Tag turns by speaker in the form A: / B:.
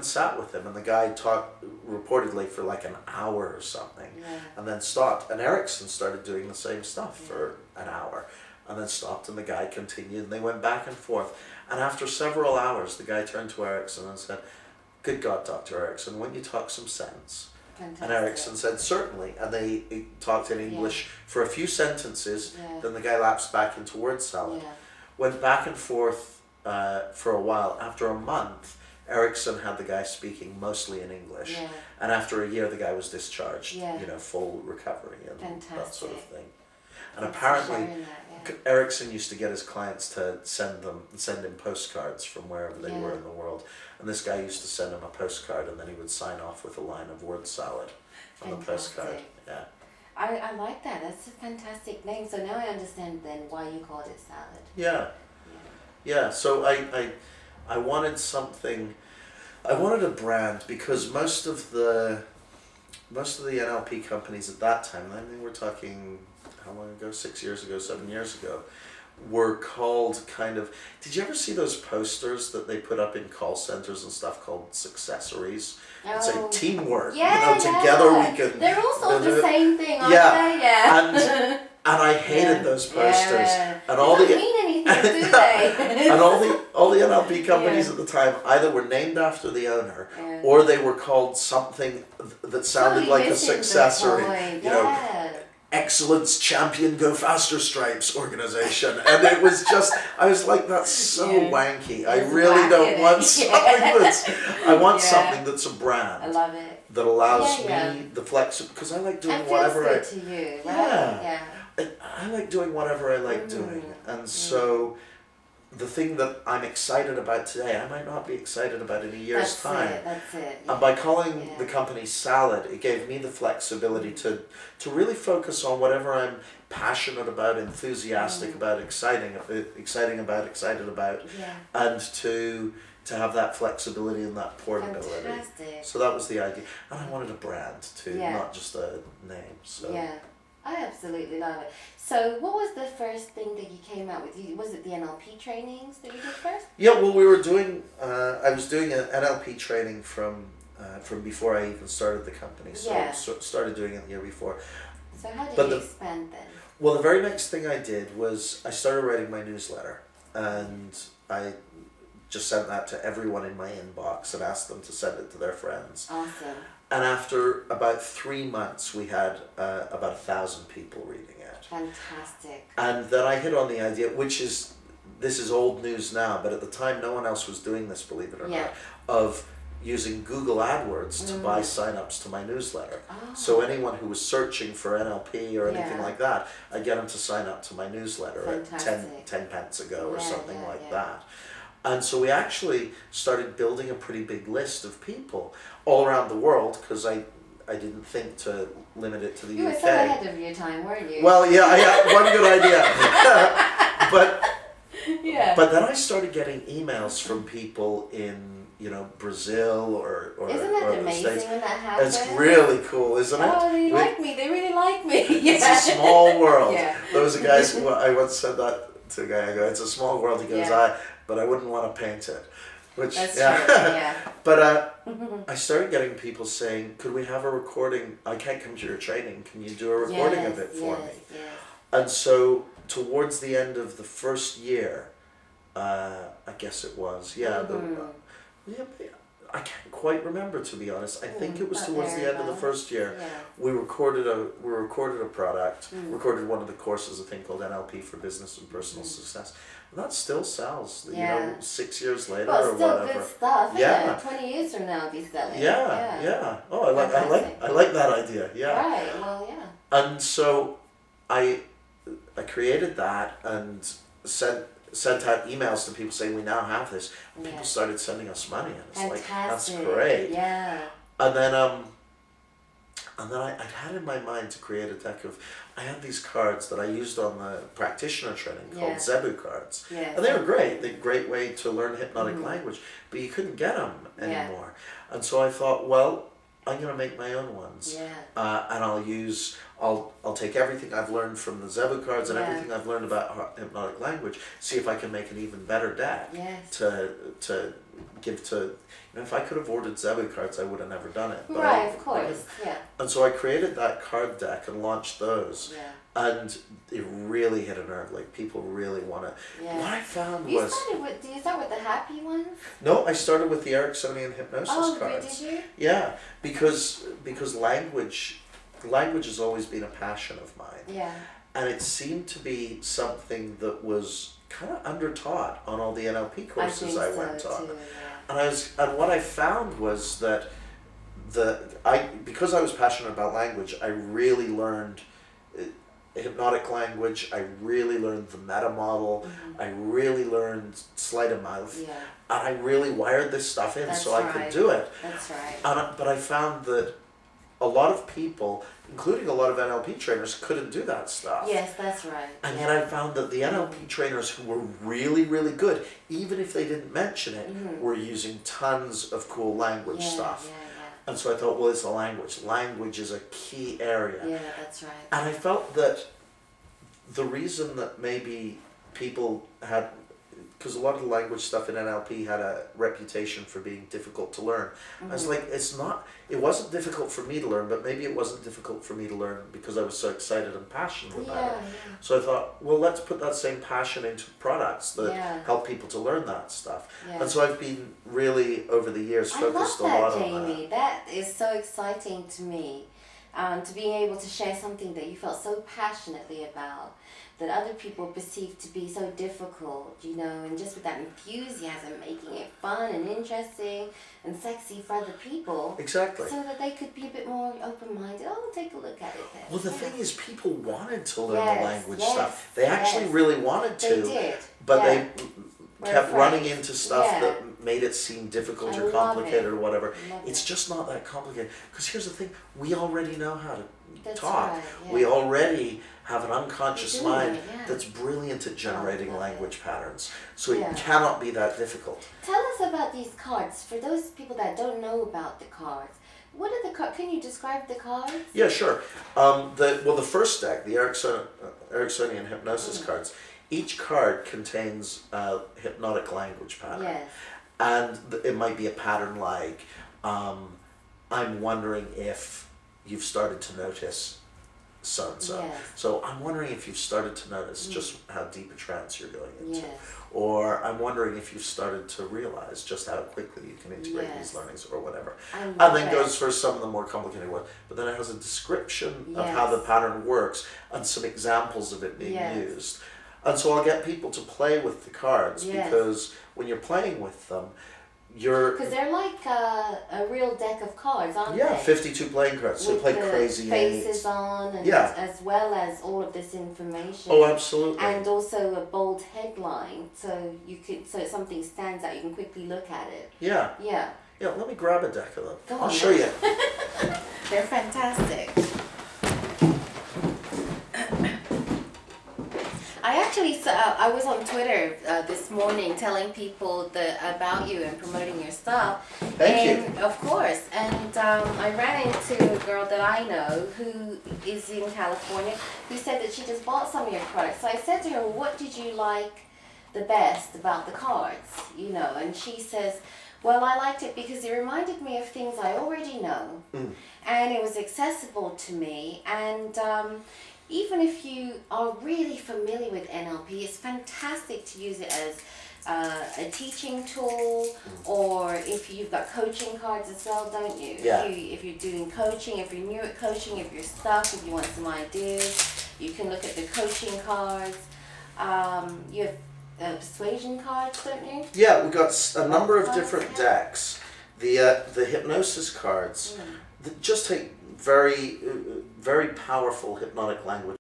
A: and sat with him, and the guy talked reportedly for like an hour or something, and then stopped. And Ericsson started doing the same stuff for an hour, and then stopped, and the guy continued, and they went back and forth. And after several hours, the guy turned to Ericsson and said, "Good God, Dr. Ericsson, won't you talk some sense?"
B: Fantastic.
A: And Ericsson said, "Certainly." And they talked in English for a few sentences. Then the guy lapsed back into word salad. Went back and forth for a while. After a month, Ericsson had the guy speaking mostly in English. And after a year, the guy was discharged, full recovery and that sort of thing. And apparently, Ericsson used to get his clients to send him postcards from wherever they were in the world. And this guy used to send him a postcard, and then he would sign off with a line of word salad on the postcard. Yeah.
B: I like that. That's a fantastic name. So now I understand then why you called it salad.
A: Yeah. So I wanted something. I wanted a brand because most of the NLP companies at that time, I mean, we're talking how long ago? 6 years ago, 7 years ago, were called kind of. Did you ever see those posters that they put up in call centers and stuff called successories? It's like teamwork. Together we can.
B: They're all sort of the same thing, aren't they? Yeah.
A: And I hated those posters. And all
B: they don't mean anything, do they?
A: And all the NLP companies at the time either were named after the owner or they were called something that sounded like a successory. You know, Excellence Champion Go Faster Stripes organization. And it was just, I was like, that's so wanky. I really don't want something that's a brand.
B: I love it.
A: That allows me the flexibility, because I like doing whatever I...
B: to you, right?
A: I like doing whatever I like doing. And so the thing that I'm excited about today, I might not be excited about in a year's time.
B: That's it.
A: And by calling the company Salad, it gave me the flexibility to really focus on whatever I'm passionate about, enthusiastic about, excited about, and to have that flexibility and that portability.
B: Fantastic.
A: So that was the idea. And I wanted a brand too, not just a name. So.
B: Yeah. I absolutely love it. So what was the first thing that you came out with? Was it the NLP trainings that you did first?
A: Yeah, well, we were doing, I was doing an NLP training from before I even started the company. So I started doing it the year before.
B: So how did you expand then?
A: Well, the very next thing I did was I started writing my newsletter. And I just sent that to everyone in my inbox and asked them to send it to their friends.
B: Awesome.
A: And after about 3 months, we had about 1,000 people reading it.
B: Fantastic.
A: And then I hit on the idea, this is old news now, but at the time no one else was doing this, believe it or not, of using Google AdWords to buy sign-ups to my newsletter. Oh. So anyone who was searching for NLP or anything like that, I'd get them to sign up to my newsletter at 10 pence a go or something like that. And so we actually started building a pretty big list of people all around the world, because I didn't think to limit it to the UK.
B: You were so ahead of your time, weren't you?
A: Well, yeah, I had one good idea. But then I started getting emails from people in, Brazil or
B: Isn't that
A: the
B: amazing
A: States.
B: when that happens?
A: It's really cool, isn't it?
B: Oh, they like me. They really like me.
A: It's a small world. There was a guy, I once said that to a guy, I go, it's a small world. He goes, but I wouldn't want to paint it. Which,
B: That's true,
A: But I started getting people saying, could we have a recording? I can't come to your training. Can you do a recording of it for me?
B: Yes.
A: And so towards the end of the first year, I guess it was, I can't quite remember, to be honest. I think it was towards the end of the first year. We recorded a product, recorded one of the courses, a thing called NLP for Business and Personal Success. And that still sells, 6 years later or whatever.
B: Well, still good stuff. Yeah. 20 years from now, it'll be selling.
A: Yeah. Oh, I like that idea. Yeah.
B: Right. Well, yeah.
A: And so I created that and sent out emails to people saying, we now have this. And people started sending us money, and it's like, that's great.
B: Yeah.
A: And then I'd had in my mind to create a deck of, I had these cards that I used on the practitioner training called Zebu cards. And they were great. They're a great way to learn hypnotic language, but you couldn't get them anymore. And so I thought, well, I'm going to make my own ones. And I'll take everything I've learned from the Zebu cards and everything I've learned about hypnotic language, see if I can make an even better deck to give to, if I could have ordered Zebu cards, I would have never done it. But
B: Right, of course, yeah.
A: And so I created that card deck and launched those.
B: Yeah.
A: And it really hit a nerve. Like, people really want to.
B: Yeah.
A: What I found
B: Do you start with the happy ones?
A: No, I started with the Ericksonian hypnosis cards.
B: Did you?
A: Yeah, because language has always been a passion of mine.
B: Yeah.
A: And it seemed to be something that was kind of undertaught on all the NLP courses I went on.
B: Too,
A: yeah. And what I found was that because I was passionate about language, I really learned hypnotic language. I really learned the meta model. Mm-hmm. I really learned sleight of mouth.
B: Yeah.
A: And I really wired this stuff in so I could do it.
B: That's right.
A: But I found that a lot of people, including a lot of NLP trainers, couldn't do that stuff.
B: Yes, that's right.
A: And yet I found that the NLP trainers who were really, really good, even if they didn't mention it, were using tons of cool language stuff.
B: Yeah.
A: And so I thought, well, it's the language. Language is a key area.
B: Yeah, that's right.
A: And I felt that the reason that maybe people had, because a lot of the language stuff in NLP had a reputation for being difficult to learn. I was like, it wasn't difficult for me to learn, but maybe it wasn't difficult for me to learn because I was so excited and passionate about it.
B: Yeah.
A: So I thought, well, let's put that same passion into products that help people to learn that stuff.
B: Yeah.
A: And so I've been really, over the years, focused a lot on that.
B: I love that, Jamie. That is so exciting to me, to being able to share something that you felt so passionately about, that other people perceive to be so difficult, and just with that enthusiasm, making it fun and interesting and sexy for other people.
A: Exactly.
B: So that they could be a bit more open-minded. Oh, take a look at it then.
A: Well, the thing is, people wanted to learn the language stuff. They actually really wanted to.
B: They did.
A: But they kept running into stuff that made it seem difficult or complicated or whatever. It's just not that complicated. Because here's the thing, we already know how to talk.
B: Right,
A: We already have an unconscious mind that's brilliant at generating language patterns. So it cannot be that difficult.
B: Tell us about these cards. For those people that don't know about the cards, what are the cards? Can you describe the cards?
A: Yeah, sure. The first deck, the Ericksonian hypnosis cards, each card contains a hypnotic language pattern.
B: Yes.
A: And it might be a pattern like, I'm wondering if you've started to notice so-and-so.
B: Yes.
A: So I'm wondering if you've started to notice just how deep a trance you're going into.
B: Yes.
A: Or I'm wondering if you've started to realize just how quickly you can integrate these learnings or whatever. And then goes for some of the more complicated ones. But then it has a description of how the pattern works and some examples of it being used. And so I'll get people to play with the cards because when you're playing with them, because
B: they're like a real deck of cards, aren't they?
A: Yeah, 52 playing cards. So
B: with
A: play
B: the
A: crazy
B: faces
A: eights.
B: on, and as well as all of this information.
A: Oh, absolutely.
B: And also a bold headline, so something stands out. You can quickly look at it.
A: Yeah.
B: Yeah.
A: Yeah. Let me grab a deck of them.
B: I'll
A: show you.
B: They're fantastic. I was on Twitter this morning telling people about you and promoting your stuff.
A: Thank you.
B: Of course. And I ran into a girl that I know who is in California who said that she just bought some of your products. So I said to her, what did you like the best about the cards? And she says, well, I liked it because it reminded me of things I already know. And it was accessible to me. And even if you are really familiar with NLP, it's fantastic to use it as a teaching tool, or if you've got coaching cards as well, don't you?
A: Yeah.
B: If you're doing coaching, if you're new at coaching, if you're stuck, if you want some ideas, you can look at the coaching cards. You have persuasion cards, don't you?
A: Yeah, we've got a number of different decks. The hypnosis cards that just take very, very powerful hypnotic language